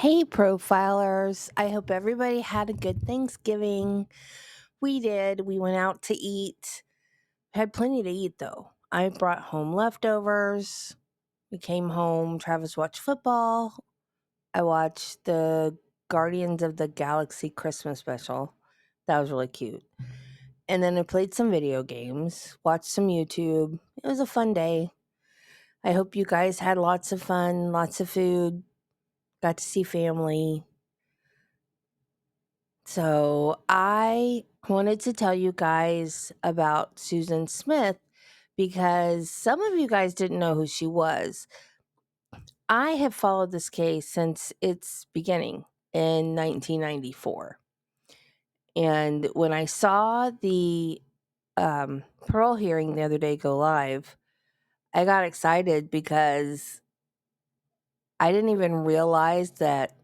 Hey, profilers. I hope everybody had a good Thanksgiving. We did. We went out to eat. Had plenty to eat, though. I brought home leftovers. We came home. Travis watched football. I watched the Guardians of the Galaxy Christmas special. That was really cute. And then I played some video games, watched some YouTube. It was a fun day. I hope you guys had lots of fun, lots of food, got to see family. So, I wanted to tell you guys about Susan Smith because some of you guys didn't know who she was. I have followed this case since its beginning in 1994. And when I saw the parole hearing the other day go live, I got excited because I didn't even realize that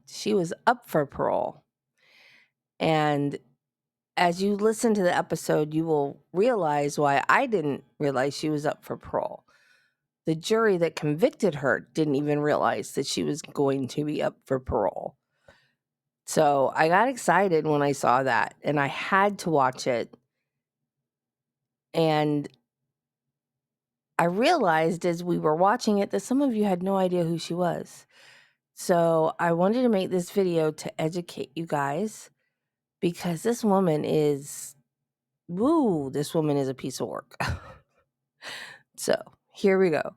she was up for parole. And as you listen to the episode, you will realize why I didn't realize she was up for parole. The jury that convicted her didn't even realize that she was going to be up for parole. So I got excited when I saw that, and I had to watch it. And I realized as we were watching it that some of you had no idea who she was. So I wanted to make this video to educate you guys because this woman is a piece of work. So here we go.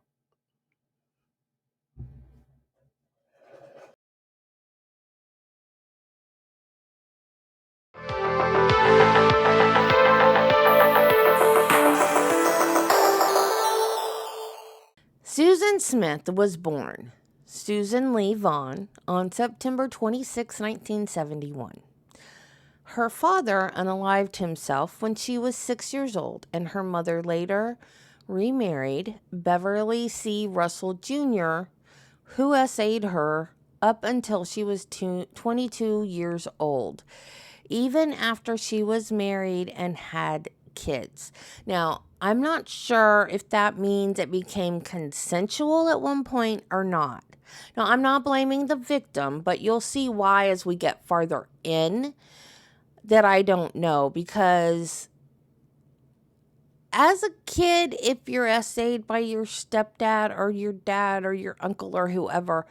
Susan Smith was born Susan Lee Vaughn on September 26, 1971. Her father unalived himself when she was 6 years old, and her mother later remarried Beverly C. Russell Jr., who essayed her up until she was 22 years old, even after she was married and had kids. Now, I'm not sure if that means it became consensual at one point or not. Now, I'm not blaming the victim, but you'll see why as we get farther in that I don't know, because as a kid, if you're essayed by your stepdad or your dad or your uncle or whoever,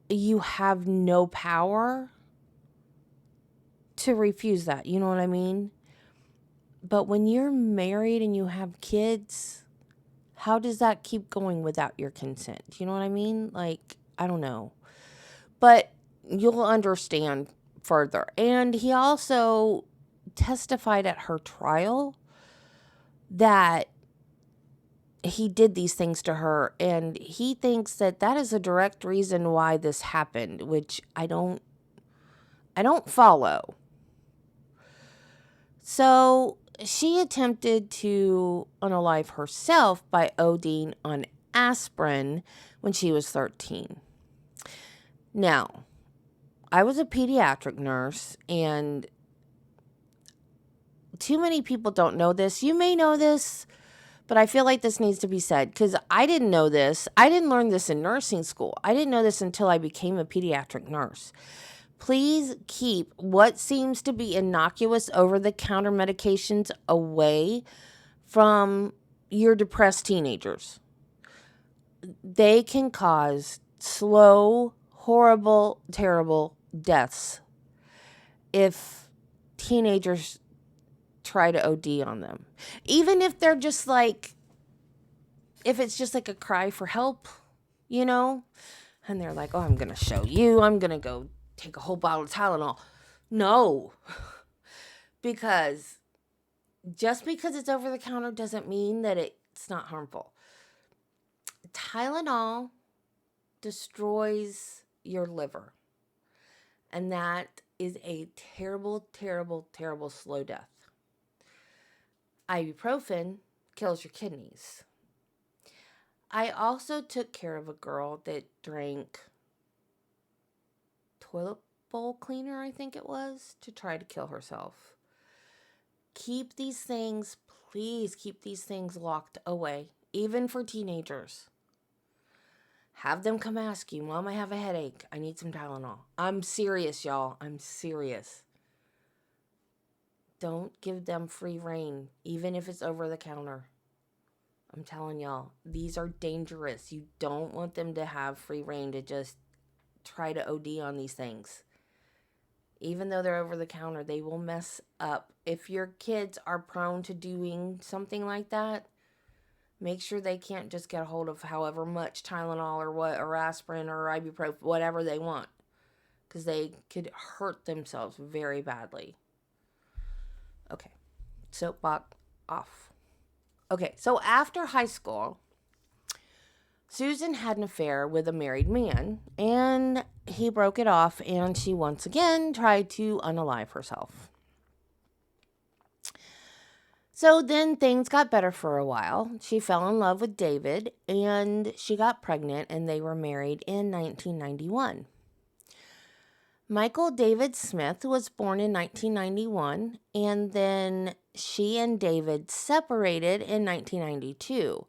you have no power to refuse that. You know what I mean? But when you're married and you have kids, how does that keep going without your consent? You know what I mean? Like, I don't know. But you'll understand further. And he also testified at her trial that he did these things to her, and he thinks that that is a direct reason why this happened, which I don't follow. So she attempted to unalive herself by ODing on aspirin when she was 13. Now, I was a pediatric nurse, and too many people don't know this. You may know this, but I feel like this needs to be said because I didn't know this. I didn't learn this in nursing school. I didn't know this until I became a pediatric nurse. Please keep what seems to be innocuous over-the-counter medications away from your depressed teenagers. They can cause slow, horrible, terrible deaths if teenagers try to OD on them. Even if they're just like, if it's just like a cry for help, you know? And they're like, oh, I'm going to show you. I'm going to go take a whole bottle of Tylenol. No. Because just because it's over the counter doesn't mean that it's not harmful. Tylenol destroys your liver. And that is a terrible, terrible, terrible slow death. Ibuprofen kills your kidneys. I also took care of a girl that drank toilet bowl cleaner, I think it was, to try to kill herself. Keep these things, please keep these things locked away, even for teenagers. Have them come ask you, Mom, I have a headache. I need some Tylenol. I'm serious, y'all. I'm serious. Don't give them free rein, even if it's over the counter. I'm telling y'all, these are dangerous. You don't want them to have free rein to just try to OD on these things. Even though they're over the counter, they will mess up. If your kids are prone to doing something like that, make sure they can't just get a hold of however much Tylenol or aspirin or ibuprofen, whatever they want, because they could hurt themselves very badly. Okay, soapbox off. Okay, so after high school, Susan had an affair with a married man, and he broke it off, and she once again tried to unalive herself. So then things got better for a while. She fell in love with David, and she got pregnant, and they were married in 1991. Michael David Smith was born in 1991, and then she and David separated in 1992.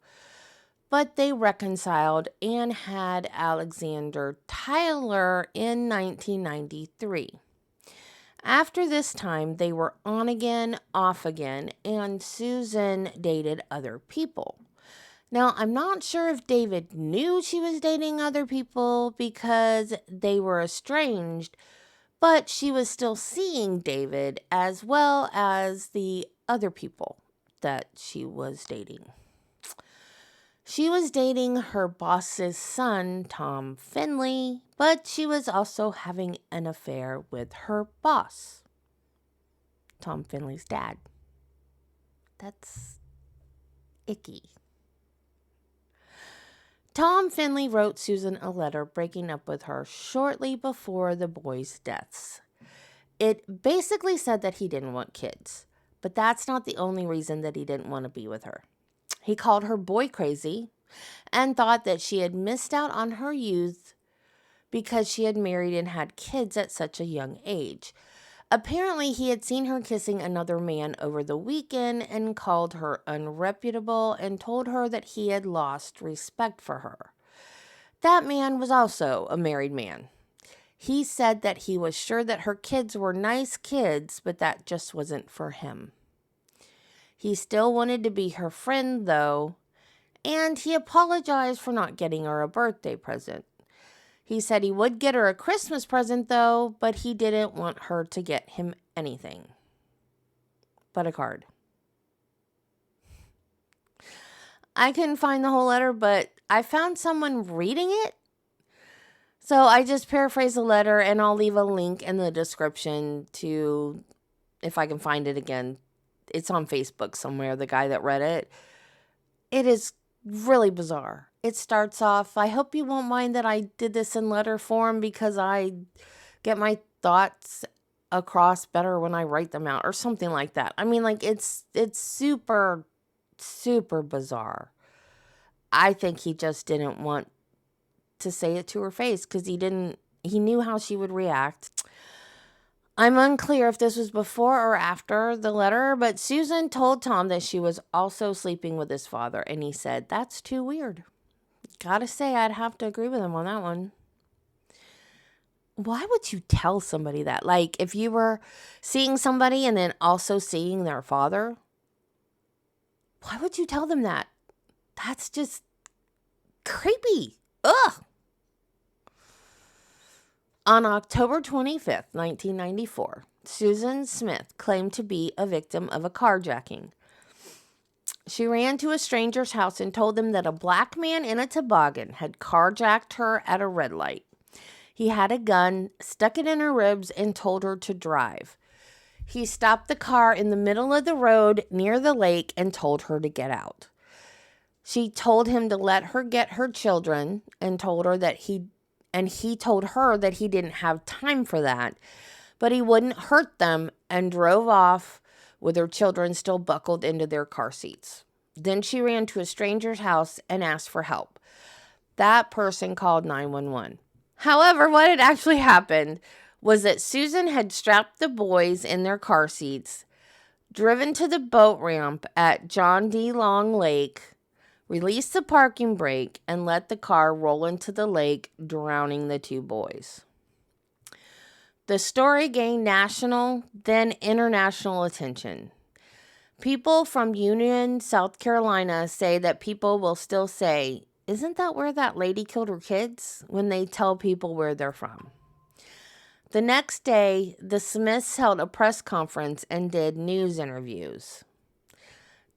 But they reconciled and had Alexander Tyler in 1993. After this time, they were on again, off again, and Susan dated other people. Now, I'm not sure if David knew she was dating other people because they were estranged, but she was still seeing David as well as the other people that she was dating. She was dating her boss's son, Tom Finley, but she was also having an affair with her boss, Tom Finley's dad. That's icky. Tom Finley wrote Susan a letter breaking up with her shortly before the boys' deaths. It basically said that he didn't want kids, but that's not the only reason that he didn't want to be with her. He called her boy crazy and thought that she had missed out on her youth because she had married and had kids at such a young age. Apparently, he had seen her kissing another man over the weekend and called her unreputable and told her that he had lost respect for her. That man was also a married man. He said that he was sure that her kids were nice kids, but that just wasn't for him. He still wanted to be her friend, though, and he apologized for not getting her a birthday present. He said he would get her a Christmas present, though, but he didn't want her to get him anything but a card. I couldn't find the whole letter, but I found someone reading it. So I just paraphrased the letter, and I'll leave a link in the description to, if I can find it again. It's on Facebook somewhere, the guy that read it. It is really bizarre. It starts off, I hope you won't mind that I did this in letter form because I get my thoughts across better when I write them out or something like that. I mean, like, it's super, super bizarre. I think he just didn't want to say it to her face because he knew how she would react. I'm unclear if this was before or after the letter, but Susan told Tom that she was also sleeping with his father, and he said, that's too weird. Gotta say, I'd have to agree with him on that one. Why would you tell somebody that? Like, if you were seeing somebody and then also seeing their father, why would you tell them that? That's just creepy. Ugh. On October 25th, 1994, Susan Smith claimed to be a victim of a carjacking. She ran to a stranger's house and told them that a black man in a toboggan had carjacked her at a red light. He had a gun, stuck it in her ribs, and told her to drive. He stopped the car in the middle of the road near the lake and told her to get out. She told him to let her get her children and told her that he told her that he didn't have time for that, but he wouldn't hurt them and drove off with her children still buckled into their car seats. Then she ran to a stranger's house and asked for help. That person called 911. However, what had actually happened was that Susan had strapped the boys in their car seats, driven to the boat ramp at John D. Long Lake, released the parking brake, and let the car roll into the lake, drowning the 2 boys. The story gained national, then international attention. People from Union, South Carolina say that people will still say, "Isn't that where that lady killed her kids?" when they tell people where they're from. The next day, the Smiths held a press conference and did news interviews.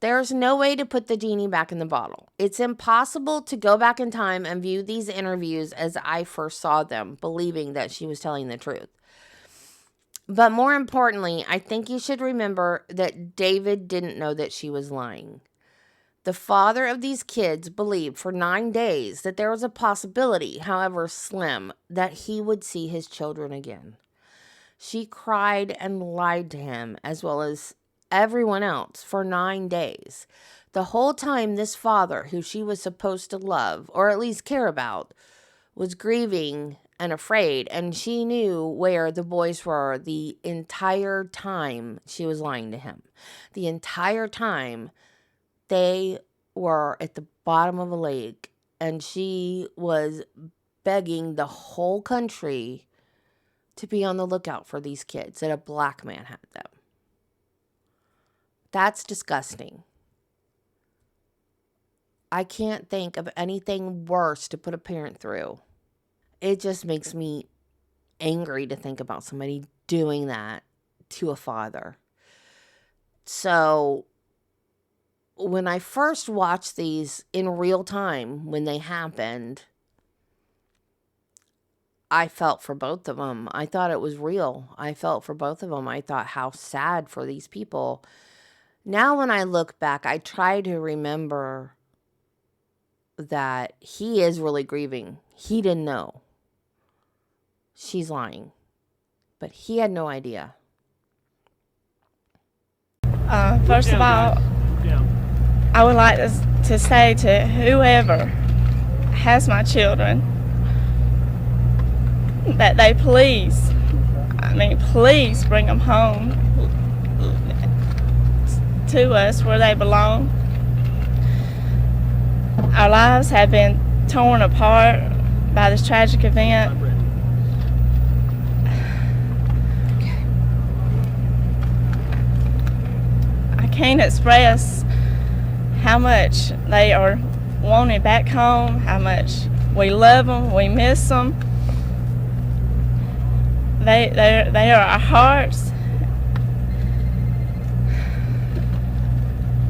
There's no way to put the genie back in the bottle. It's impossible to go back in time and view these interviews as I first saw them, believing that she was telling the truth. But more importantly, I think you should remember that David didn't know that she was lying. The father of these kids believed for 9 days that there was a possibility, however slim, that he would see his children again. She cried and lied to him, as well as everyone else, for 9 days. The whole time this father, who she was supposed to love, or at least care about, was grieving and afraid, and she knew where the boys were the entire time she was lying to him. The entire time they were at the bottom of a lake, and she was begging the whole country to be on the lookout for these kids, that a black man had them. That's disgusting. I can't think of anything worse to put a parent through. It just makes me angry to think about somebody doing that to a father. So when I first watched these in real time, when they happened, I felt for both of them. I thought it was real. I felt for both of them. I thought how sad for these people. Now when I look back, I try to remember that he is really grieving. He didn't know. She's lying. But he had no idea. First of all, I would like to say to whoever has my children that they please bring them home to us where they belong. Our lives have been torn apart by this tragic event. I can't express how much they are wanted back home, how much we love them, we miss them. They are our hearts.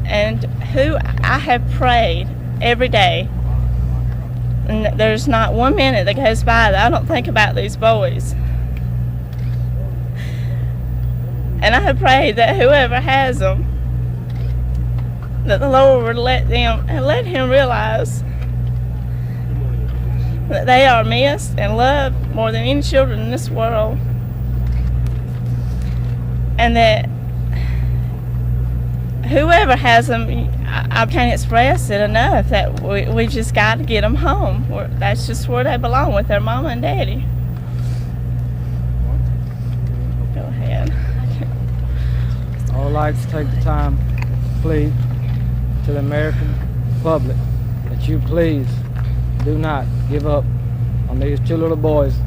And who I have prayed every day, and there's not 1 minute that goes by that I don't think about these boys. And I have prayed that whoever has them, that the Lord would let him realize that they are missed and loved more than any children in this world. And that whoever has them, I can't express it enough that we just got to get them home. That's just where they belong, with their mama and daddy. Go ahead. I would like to take the time to plead to the American public that you please do not give up on these 2 little boys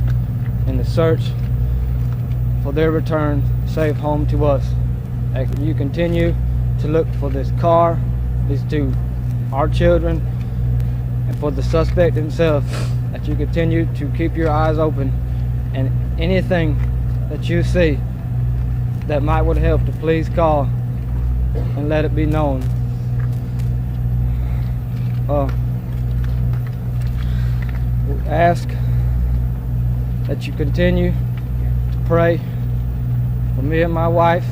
in the search for their return safe home to us. That you continue to look for this car, these 2, our children, and for the suspect himself, that you continue to keep your eyes open, and anything that you see that might would help to please call and let it be known. We ask that you continue to pray for me and my wife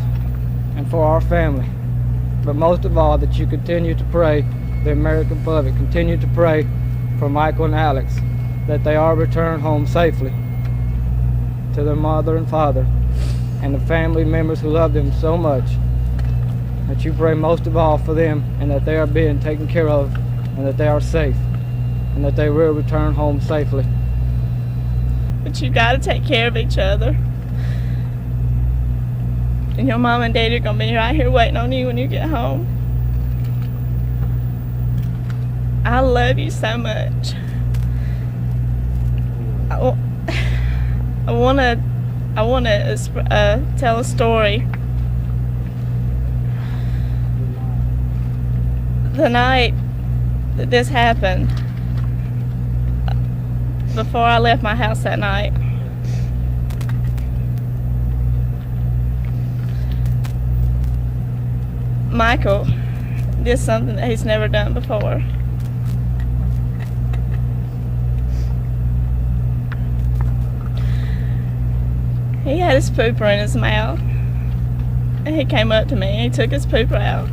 and for our family. But most of all, that you continue to pray, the American public, continue to pray for Michael and Alex, that they are returned home safely to their mother and father and the family members who love them so much. That you pray most of all for them, and that they are being taken care of, and that they are safe, and that they will return home safely. But you got to take care of each other. And your mom and dad are going to be right here waiting on you when you get home. I love you so much. I want to tell a story. The night that this happened, before I left my house that night, Michael did something that he's never done before. He had his pooper in his mouth, and he came up to me and he took his pooper out.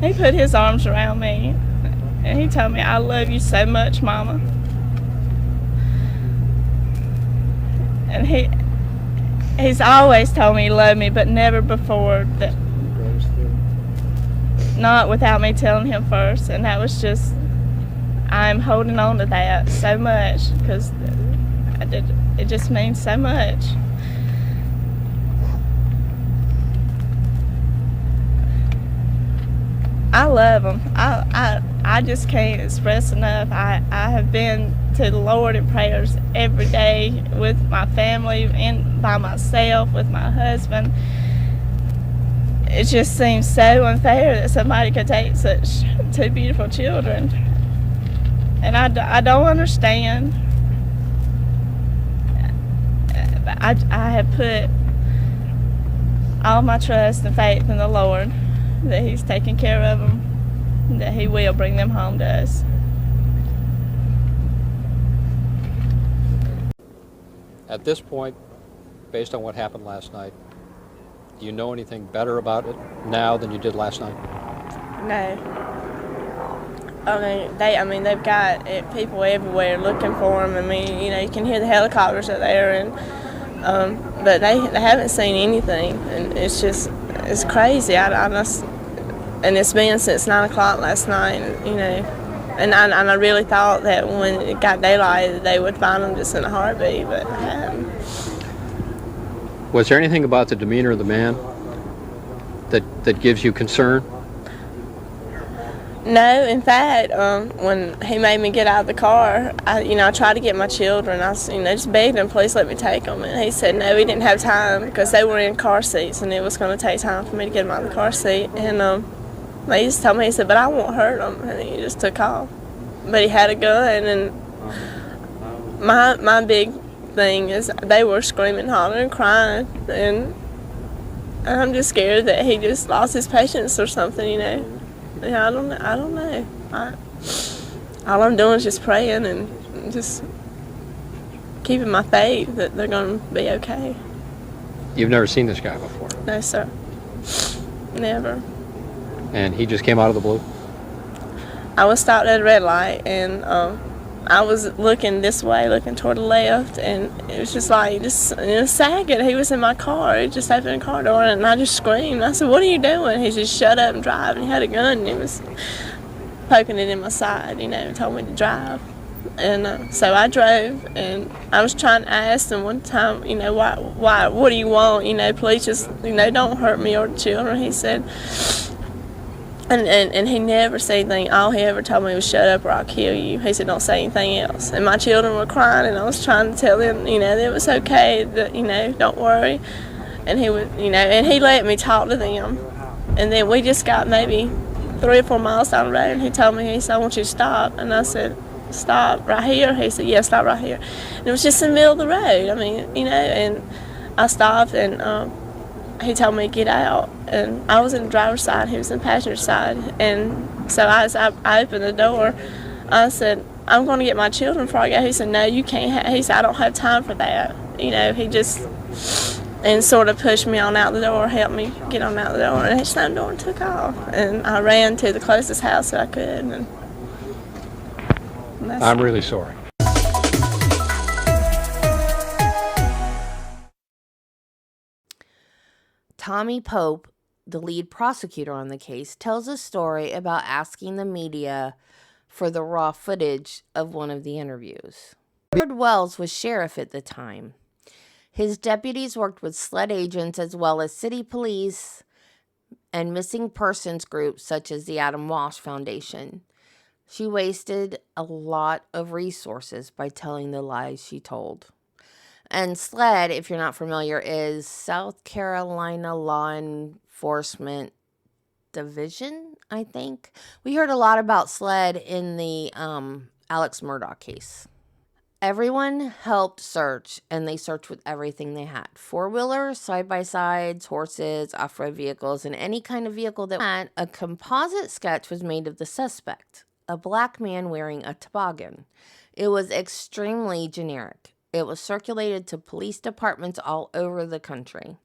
He put his arms around me and he told me, "I love you so much, Mama." And he's always told me he loved me, but never before that, not without me telling him first. And that was just, I'm holding on to that so much because it just means so much. I love him. I just can't express enough. I have been to the Lord in prayers every day with my family and by myself with my husband. It just seems so unfair that somebody could take such two beautiful children. And I don't understand. I have put all my trust and faith in the Lord that He's taking care of them, that He will bring them home to us. At this point, based on what happened last night, do you know anything better about it now than you did last night? No. They've got people everywhere looking for them. I mean, you can hear the helicopters are there, and but they haven't seen anything, and it's crazy. And it's been since 9 o'clock last night, and I really thought that when it got daylight they would find them just in a heartbeat, but they hadn't. Was there anything about the demeanor of the man that gives you concern? No, in fact, when he made me get out of the car, I tried to get my children. I just begged him, please let me take them. And he said no, he didn't have time because they were in car seats and it was going to take time for me to get them out of the car seat. And he just told me, he said, but I won't hurt them. And he just took off. But he had a gun, and my big thing is they were screaming, hollering, crying. And I'm just scared that he just lost his patience or something, Yeah, I don't know. All I'm doing is just praying and just keeping my faith that they're going to be okay. You've never seen this guy before? No, sir. Never. And he just came out of the blue? I was stopped at a red light, and I was looking this way, looking toward the left, and it was just like, in a second, he was in my car. He just opened the car door, and I just screamed. I said, "What are you doing?" He just shut up and drive, and he had a gun, and he was poking it in my side, and told me to drive. And so I drove, and I was trying to ask him one time, why, what do you want? Please just, don't hurt me or the children. He said, and he never said anything. All he ever told me was, "Shut up or I'll kill you." He said, "Don't say anything else." And my children were crying, and I was trying to tell them, that it was okay, that, don't worry. And he would, and he let me talk to them. And then we just got maybe 3 or 4 miles down the road, and he told me, he said, "I want you to stop." And I said, "Stop right here?" He said, "Yeah, stop right here." And it was just in the middle of the road. And I stopped, and he told me to get out, and I was in the driver's side, he was in the passenger side, and so I opened the door. I said, "I'm going to get my children before I go." He said, "No, you can't." He said, "I don't have time for that." He just, and sort of pushed me on out the door, helped me get on out the door, and he slammed the door and took off, and I ran to the closest house that I could. And I'm really sorry. Tommy Pope, the lead prosecutor on the case, tells a story about asking the media for the raw footage of one of the interviews. Edward Wells was sheriff at the time. His deputies worked with SLED agents as well as city police and missing persons groups such as the Adam Walsh Foundation. She wasted a lot of resources by telling the lies she told. And SLED, if you're not familiar, is South Carolina Law Enforcement Division, I think. We heard a lot about SLED in the Alex Murdaugh case. Everyone helped search, and they searched with everything they had. Four-wheelers, side-by-sides, horses, off-road vehicles, and any kind of vehicle that had. A composite sketch was made of the suspect, a black man wearing a toboggan. It was extremely generic. It was circulated to police departments all over the country.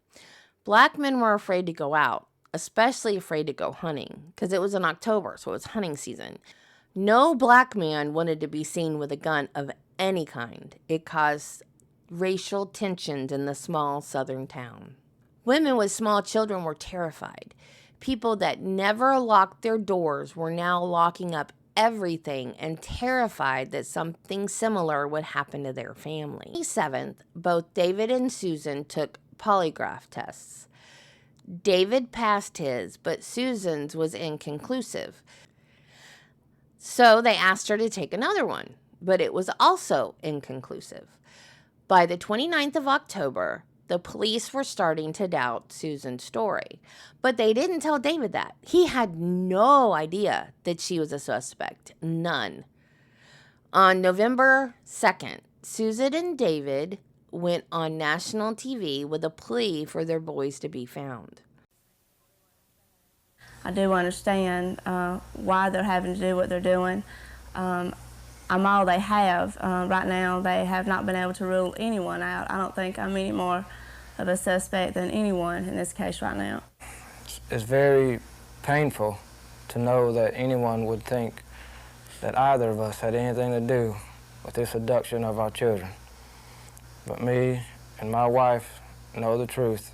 Black men were afraid to go out, especially afraid to go hunting, because it was in October, so it was hunting season. No black man wanted to be seen with a gun of any kind. It caused racial tensions in the small southern town. Women with small children were terrified. People that never locked their doors were now locking up everything and terrified that something similar would happen to their family. On the 7th, both David and Susan took polygraph tests. David passed his, but Susan's was inconclusive. So they asked her to take another one, but it was also inconclusive. By the 29th of October, the police were starting to doubt Susan's story, but they didn't tell David that. He had no idea that she was a suspect. None. On November 2nd, Susan and David went on national TV with a plea for their boys to be found. I do understand why they're having to do what they're doing. I'm all they have. Right now, they have not been able to rule anyone out. I don't think I'm any more of a suspect than anyone in this case right now. It's very painful to know that anyone would think that either of us had anything to do with this abduction of our children. But me and my wife know the truth.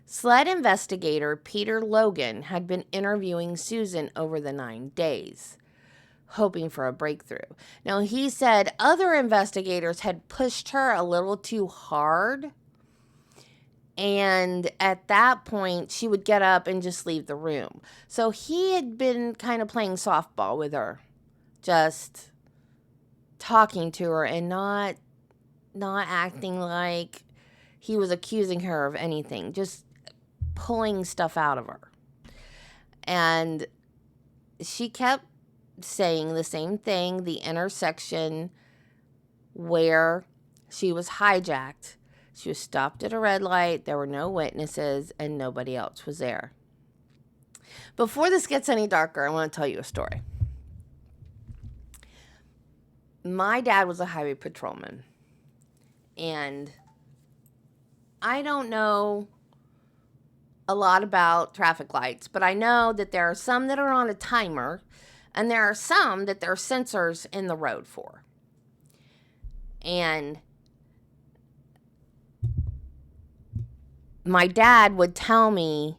SLED investigator Peter Logan had been interviewing Susan over the 9 days, hoping for a breakthrough. Now, he said other investigators had pushed her a little too hard, and at that point, she would get up and just leave the room. So he had been kind of playing softball with her, just talking to her and not acting like he was accusing her of anything, just pulling stuff out of her. And she kept saying the same thing, the intersection where she was hijacked. She was stopped at a red light, there were no witnesses, and nobody else was there. Before this gets any darker, I want to tell you a story. My dad was a highway patrolman, and I don't know a lot about traffic lights, but I know that there are some that are on a timer, and there are some that there are sensors in the road for. And my dad would tell me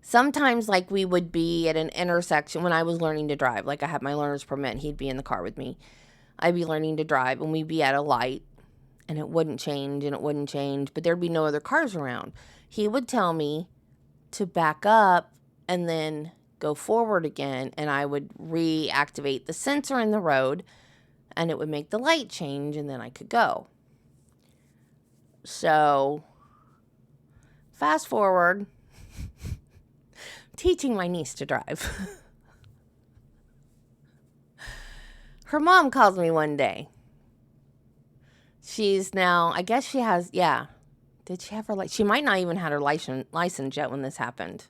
sometimes, like, we would be at an intersection when I was learning to drive. Like, I had my learner's permit, and he'd be in the car with me. I'd be learning to drive, and we'd be at a light, and it wouldn't change, and it wouldn't change, but there'd be no other cars around. He would tell me to back up and then go forward again, and I would reactivate the sensor in the road, and it would make the light change, and then I could go. So, fast forward, teaching my niece to drive. Her mom calls me one day. She's now, I guess she has, Did she have her license? She might not even have her license yet when this happened.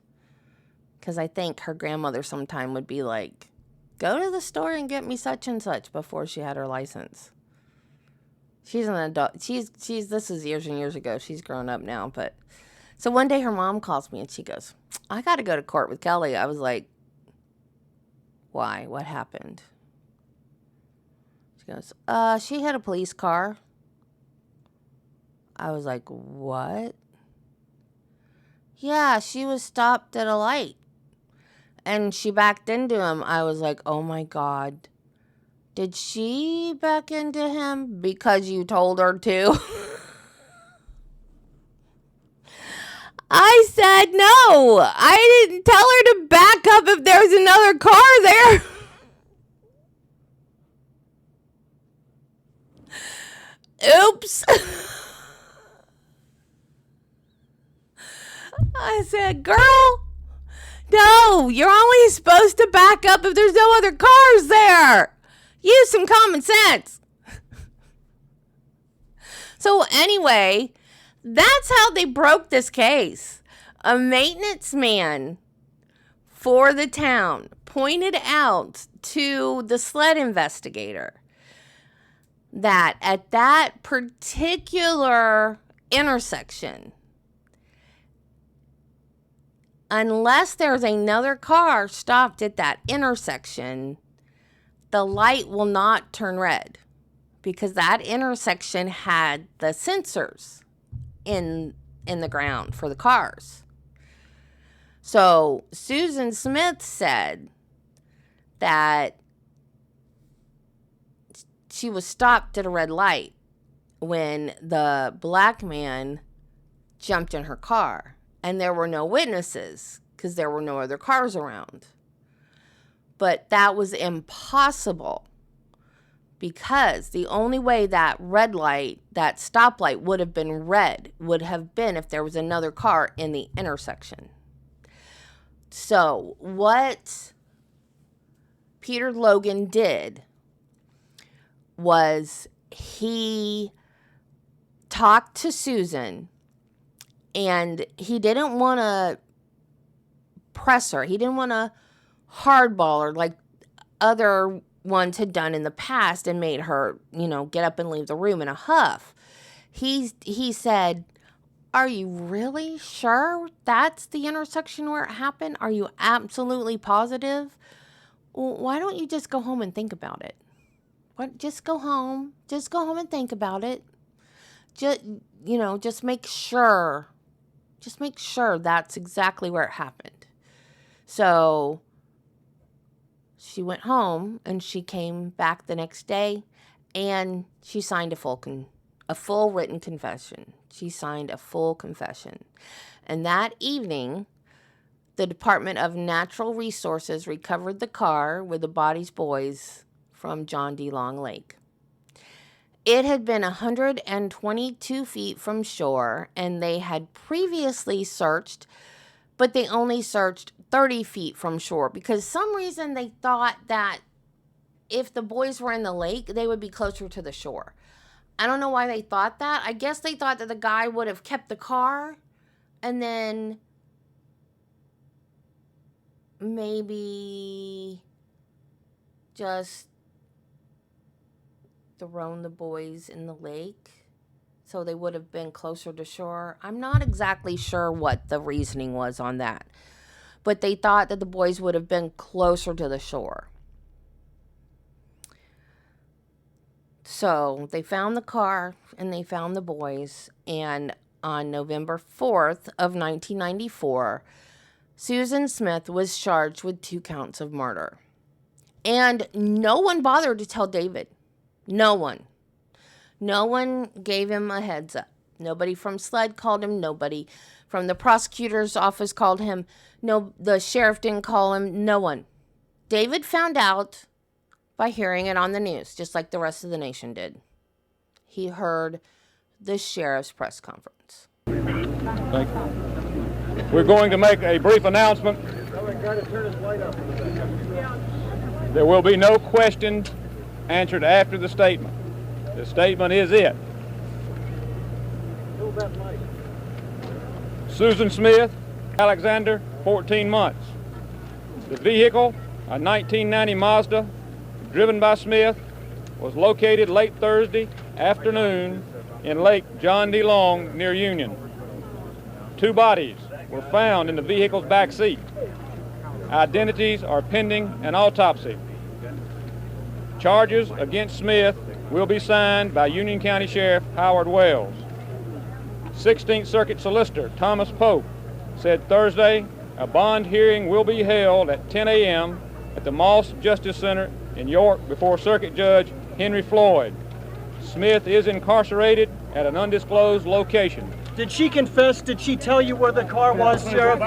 Because I think her grandmother sometime would be like, go to the store and get me such and such before she had her license. She's an adult. This is years and years ago. She's grown up now. But so one day her mom calls me and she goes, I got to go to court with Kelly. I was like, why? What happened? She goes, she had a police car. I was like, what? Yeah, she was stopped at a light. And she backed into him. I was like, oh my God. Did she back into him because you told her to? I said no. I didn't tell her to back up if there was another car there. Oops. I said, girl, no, you're only supposed to back up if there's no other cars there. Use some common sense. So anyway, that's how they broke this case. A maintenance man for the town pointed out to the sled investigator that at that particular intersection, unless there's another car stopped at that intersection, the light will not turn red because that intersection had the sensors in the ground for the cars. So Susan Smith said that she was stopped at a red light when the black man jumped in her car. And there were no witnesses because there were no other cars around. But that was impossible because the only way that red light, that stoplight would have been red, would have been if there was another car in the intersection. So what Peter Logan did was he talked to Susan. And he didn't want to press her. He didn't want to hardball her like other ones had done in the past and made her, get up and leave the room in a huff. He said, are you really sure that's the intersection where it happened? Are you absolutely positive? Well, why don't you just go home and think about it? Just go home. Just go home and think about it. Just make sure. Just make sure that's exactly where it happened. So she went home and she came back the next day and she signed a full written confession. She signed a full confession. And that evening, the Department of Natural Resources recovered the car with the body's boys from John D. Long Lake. It had been 122 feet from shore, and they had previously searched, but they only searched 30 feet from shore because some reason they thought that if the boys were in the lake, they would be closer to the shore. I don't know why they thought that. I guess they thought that the guy would have kept the car and then maybe just thrown the boys in the lake so they would have been closer to shore. I'm not exactly sure what the reasoning was on that, but they thought that the boys would have been closer to the shore. So they found the car and they found the boys, and on November 4th of 1994, Susan Smith was charged with 2 counts of murder. And no one bothered to tell David. No one. No one gave him a heads up. Nobody from SLED called him. Nobody from the prosecutor's office called him. No, the sheriff didn't call him. No one. David found out by hearing it on the news, just like the rest of the nation did. He heard the sheriff's press conference. Thank you. We're going to make a brief announcement. There will be no questions answered after the statement. The statement is it. Susan Smith, Alexander, 14 months. The vehicle, a 1990 Mazda, driven by Smith, was located late Thursday afternoon in Lake John D. Long near Union. 2 bodies were found in the vehicle's back seat. Identities are pending an autopsy. Charges against Smith will be signed by Union County Sheriff Howard Wells. 16th Circuit Solicitor Thomas Pope said Thursday a bond hearing will be held at 10 a.m. at the Moss Justice Center in York before Circuit Judge Henry Floyd. Smith is incarcerated at an undisclosed location. Did she confess? Did she tell you where the car was, Sheriff?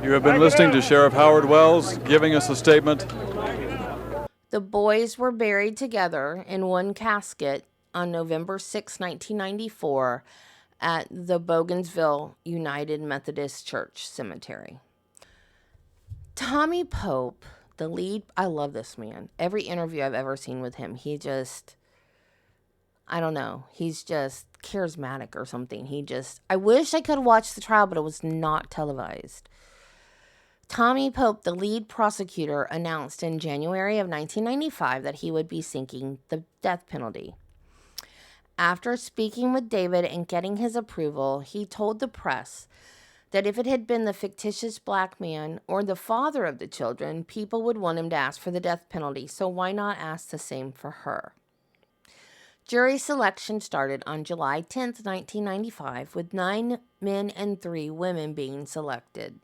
You have been listening to Sheriff Howard Wells giving us a statement. The boys were buried together in one casket on November 6, 1994 at the Bougainville United Methodist Church Cemetery. Tommy Pope, the lead, I love this man. Every interview I've ever seen with him, I don't know, he's just charismatic or something. I wish I could have watched the trial, but it was not televised. Tommy Pope, the lead prosecutor, announced in January of 1995 that he would be seeking the death penalty. After speaking with David and getting his approval, he told the press that if it had been the fictitious black man or the father of the children, people would want him to ask for the death penalty, so why not ask the same for her? Jury selection started on July 10th, 1995, with 9 men and 3 women being selected.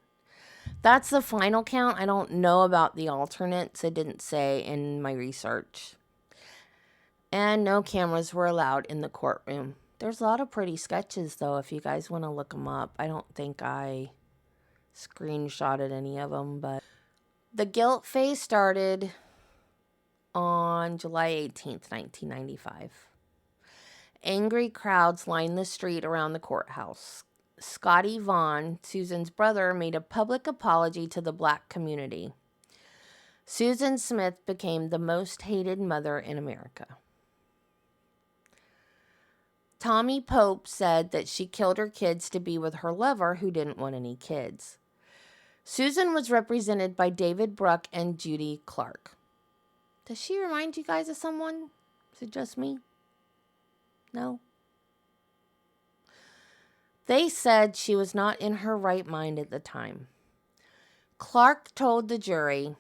That's the final count. I don't know about the alternates. It didn't say in my research. And no cameras were allowed in the courtroom. There's a lot of pretty sketches, though, if you guys want to look them up. I don't think I screenshotted any of them, but the guilt phase started on July 18th, 1995. Angry crowds lined the street around the courthouse. Scotty Vaughn, Susan's brother, made a public apology to the black community. Susan Smith became the most hated mother in America. Tommy Pope said that she killed her kids to be with her lover who didn't want any kids. Susan was represented by David Bruck and Judy Clark. Does she remind you guys of someone? Is it just me? No? They said she was not in her right mind at the time. Clark told the jury,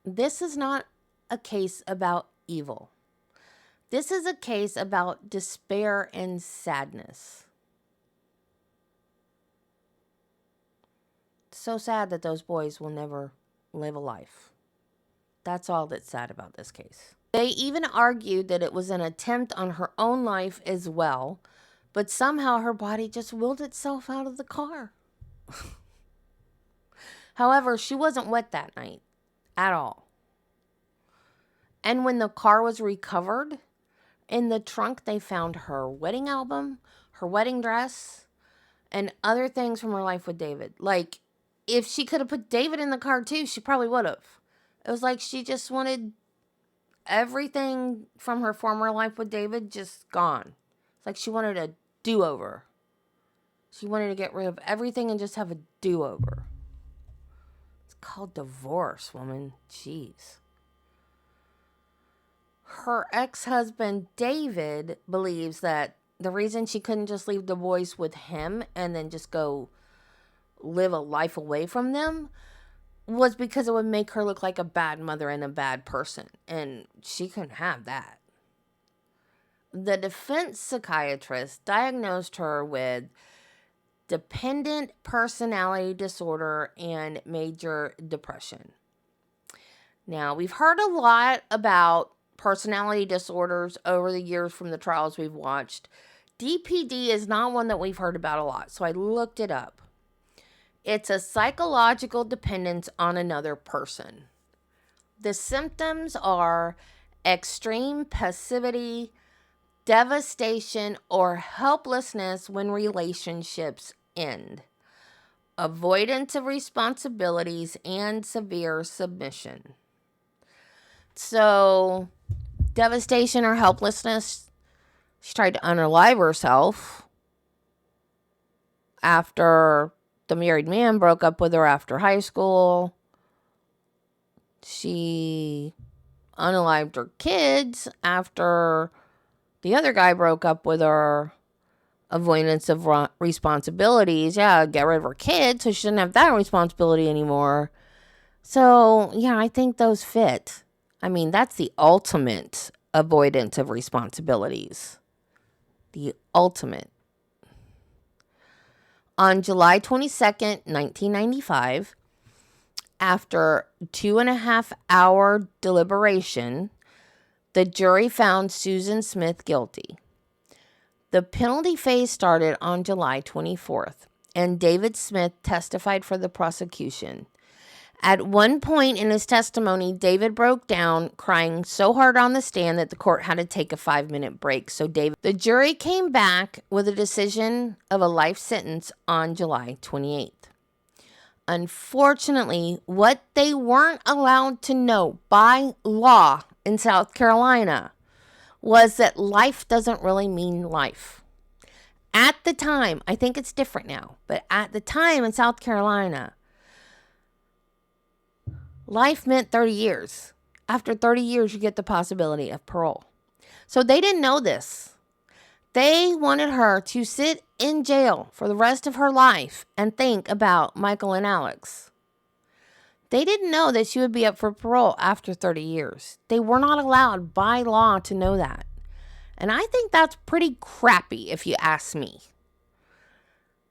"This is not a case about evil. This is a case about despair and sadness." It's so sad that those boys will never live a life. That's all that's sad about this case. They even argued that it was an attempt on her own life as well, but somehow her body just willed itself out of the car. However, she wasn't wet that night at all. And when the car was recovered, in the trunk they found her wedding album, her wedding dress, and other things from her life with David. Like, if she could have put David in the car too, she probably would have. It was like she just wanted everything from her former life with David just gone. It's like she wanted a do-over. She wanted to get rid of everything and just have a do-over. It's called divorce, woman. Jeez. Her ex-husband, David, believes that the reason she couldn't just leave the boys with him and then just go live a life away from them was because it would make her look like a bad mother and a bad person. And she couldn't have that. The defense psychiatrist diagnosed her with dependent personality disorder and major depression. Now, we've heard a lot about personality disorders over the years from the trials we've watched. DPD is not one that we've heard about a lot, so I looked it up. It's a psychological dependence on another person. The symptoms are extreme passivity, devastation, or helplessness when relationships end, avoidance of responsibilities, and severe submission. So, devastation or helplessness, she tried to unalive herself after the married man broke up with her after high school. She unalived her kids after the other guy broke up with her. Avoidance of responsibilities. Yeah, get rid of her kids so she didn't have that responsibility anymore. So, yeah, I think those fit. I mean, that's the ultimate avoidance of responsibilities. The ultimate. On July 22nd, 1995, after 2.5-hour deliberation, the jury found Susan Smith guilty. The penalty phase started on July 24th, and David Smith testified for the prosecution. At one point in his testimony, David broke down, crying so hard on the stand that the court had to take a 5-minute break. The jury came back with a decision of a life sentence on July 28th. Unfortunately, what they weren't allowed to know by law in South Carolina was that life doesn't really mean life. At the time, I think it's different now, but at the time in South Carolina, life meant 30 years. After 30 years, you get the possibility of parole. So they didn't know this. They wanted her to sit in jail for the rest of her life and think about Michael and Alex. They didn't know that she would be up for parole after 30 years. They were not allowed by law to know that. And I think that's pretty crappy if you ask me.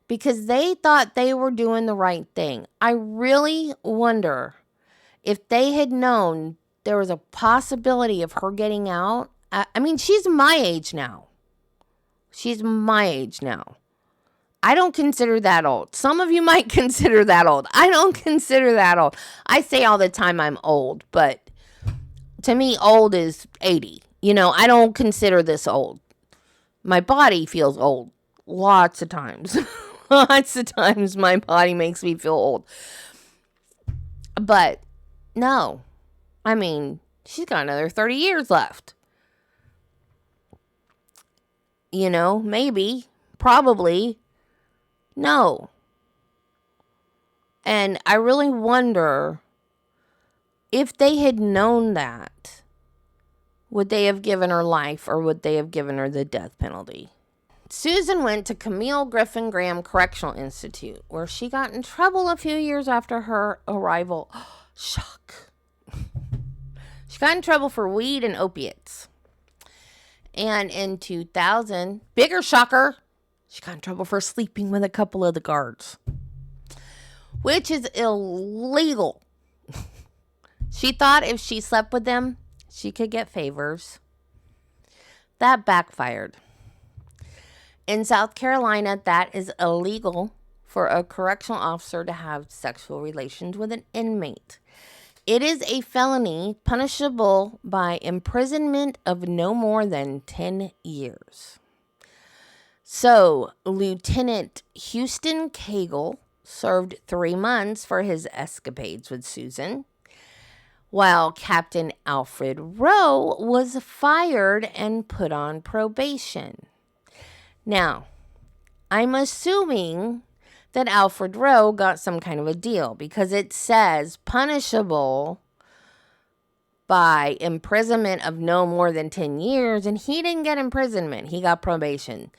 Because they thought they were doing the right thing. I really wonder if they had known there was a possibility of her getting out. I mean, she's my age now. She's my age now. I don't consider that old. Some of you might consider that old. I don't consider that old. I say all the time I'm old, but to me, old is 80. You know, I don't consider this old. My body feels old lots of times. Lots of times my body makes me feel old. But no, I mean, she's got another 30 years left. You know, maybe, probably, no. And I really wonder if they had known that, would they have given her life or would they have given her the death penalty? Susan went to Camille Griffin Graham Correctional Institute, where she got in trouble a few years after her arrival. Shock. She got in trouble for weed and opiates. And in 2000, bigger shocker, she got in trouble for sleeping with a couple of the guards, which is illegal. She thought if she slept with them, she could get favors. That backfired. In South Carolina, that is illegal for a correctional officer to have sexual relations with an inmate. It is a felony punishable by imprisonment of no more than 10 years. So, Lieutenant Houston Cagle served 3 months for his escapades with Susan, while Captain Alfred Rowe was fired and put on probation. Now, I'm assuming that Alfred Rowe got some kind of a deal because it says punishable by imprisonment of no more than 10 years, and he didn't get imprisonment. He got probation.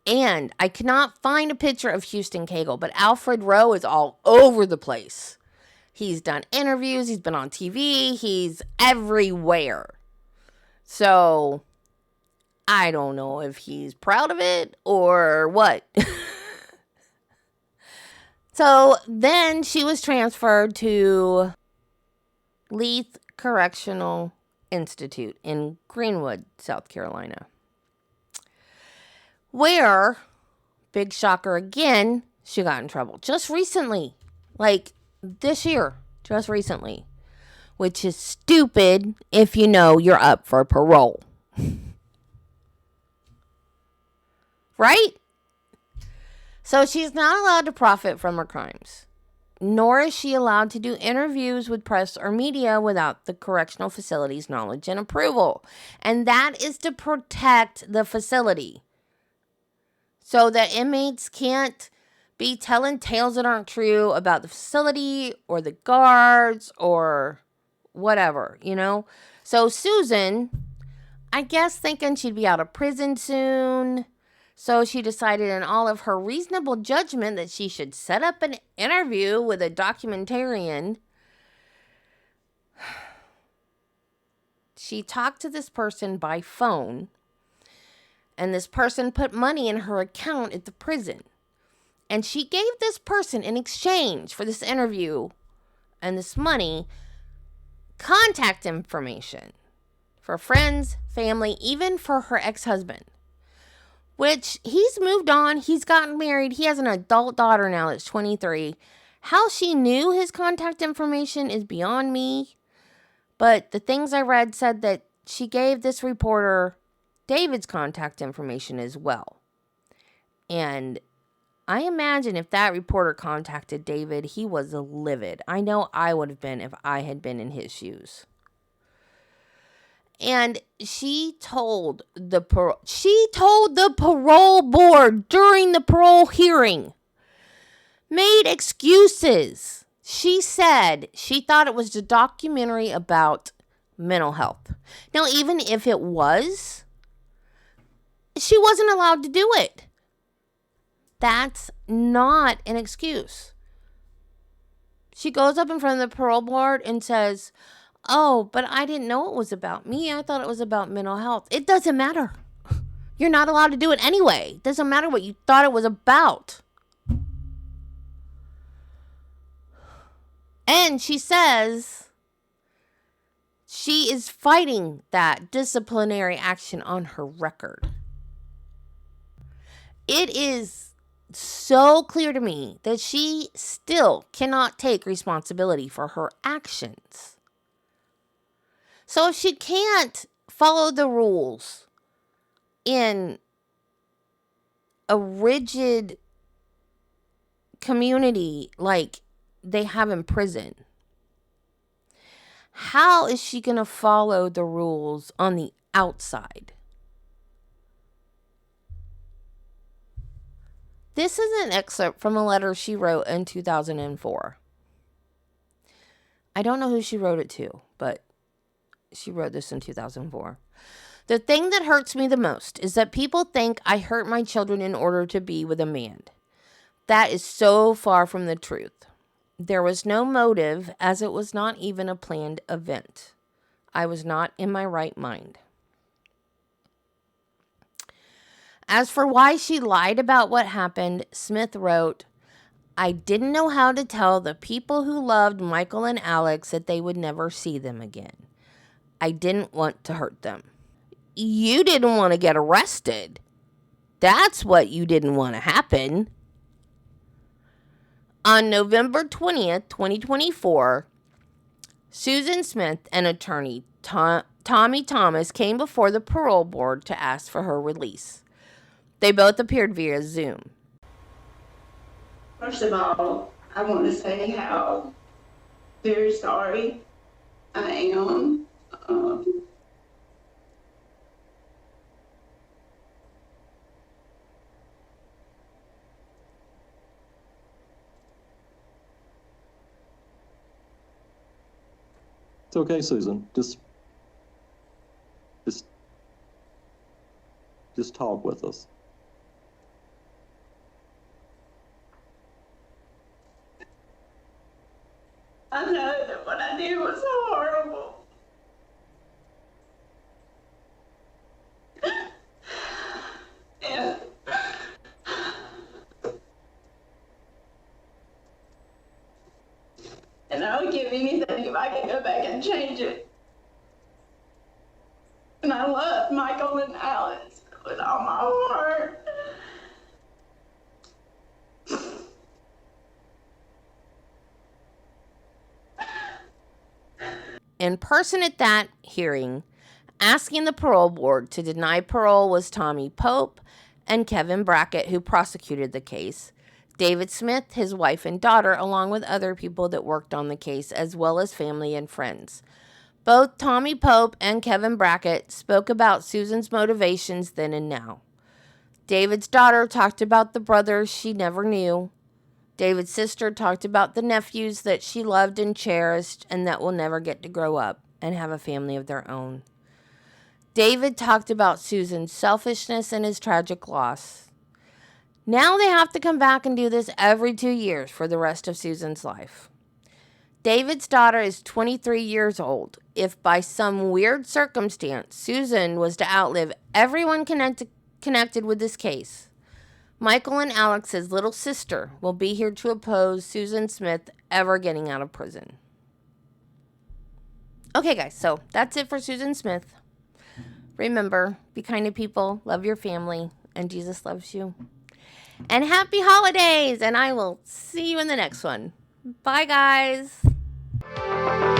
And I cannot find a picture of Houston Cagle, but Alfred Rowe is all over the place. He's done interviews. He's been on TV. He's everywhere. So I don't know if he's proud of it or what. So then she was transferred to Leith Correctional Institute in Greenwood, South Carolina, where, big shocker again, she got in trouble just recently, like this year, just recently, which is stupid if you know you're up for parole. Right? So she's not allowed to profit from her crimes, nor is she allowed to do interviews with press or media without the correctional facility's knowledge and approval. And that is to protect the facility, so that inmates can't be telling tales that aren't true about the facility or the guards or whatever, you know. So Susan, I guess thinking she'd be out of prison soon, so she decided in all of her reasonable judgment that she should set up an interview with a documentarian. She talked to this person by phone, and this person put money in her account at the prison. And she gave this person, in exchange for this interview and this money, contact information for friends, family, even for her ex-husband. which he's moved on. He's gotten married. He has an adult daughter now that's 23. How she knew his contact information is beyond me. But the things I read said that she gave this reporter David's contact information as well. And I imagine if that reporter contacted David, he was livid. I know I would have been if I had been in his shoes. And she told the parole board during the parole hearing, made excuses. She said she thought it was a documentary about mental health. Now, even if it was, she wasn't allowed to do it. That's not an excuse. She goes up in front of the parole board and says, oh, but I didn't know it was about me. I thought it was about mental health. It doesn't matter. You're not allowed to do it anyway. It doesn't matter what you thought it was about. And she says she is fighting that disciplinary action on her record. It is so clear to me that she still cannot take responsibility for her actions. So if she can't follow the rules in a rigid community like they have in prison, how is she going to follow the rules on the outside? This is an excerpt from a letter she wrote in 2004. I don't know who she wrote it to, but she wrote this in 2004. The thing that hurts me the most is that people think I hurt my children in order to be with a man. That is so far from the truth. There was no motive, as it was not even a planned event. I was not in my right mind. As for why she lied about what happened, Smith wrote, I didn't know how to tell the people who loved Michael and Alex that they would never see them again. I didn't want to hurt them. You didn't want to get arrested. That's what you didn't want to happen. On November 20th, 2024, Susan Smith and attorney Tommy Thomas came before the parole board to ask for her release. They both appeared via Zoom. First of all, I want to say how very sorry I am. It's okay, Susan. Just talk with us. I know that what I did was horrible. And I would give anything if I could go back and change it. And I love Michael and Alex with all my heart. In person at that hearing, asking the parole board to deny parole was Tommy Pope and Kevin Brackett, who prosecuted the case, David Smith, his wife and daughter, along with other people that worked on the case, as well as family and friends. Both Tommy Pope and Kevin Brackett spoke about Susan's motivations then and now. David's daughter talked about the brothers she never knew. David's sister talked about the nephews that she loved and cherished and that will never get to grow up and have a family of their own. David talked about Susan's selfishness and his tragic loss. Now they have to come back and do this every 2 years for the rest of Susan's life. David's daughter is 23 years old. If by some weird circumstance Susan was to outlive everyone connected with this case, Michael and Alex's little sister will be here to oppose Susan Smith ever getting out of prison. Okay, guys, so that's it for Susan Smith. Remember, be kind to people, love your family, and Jesus loves you. And happy holidays, and I will see you in the next one. Bye, guys.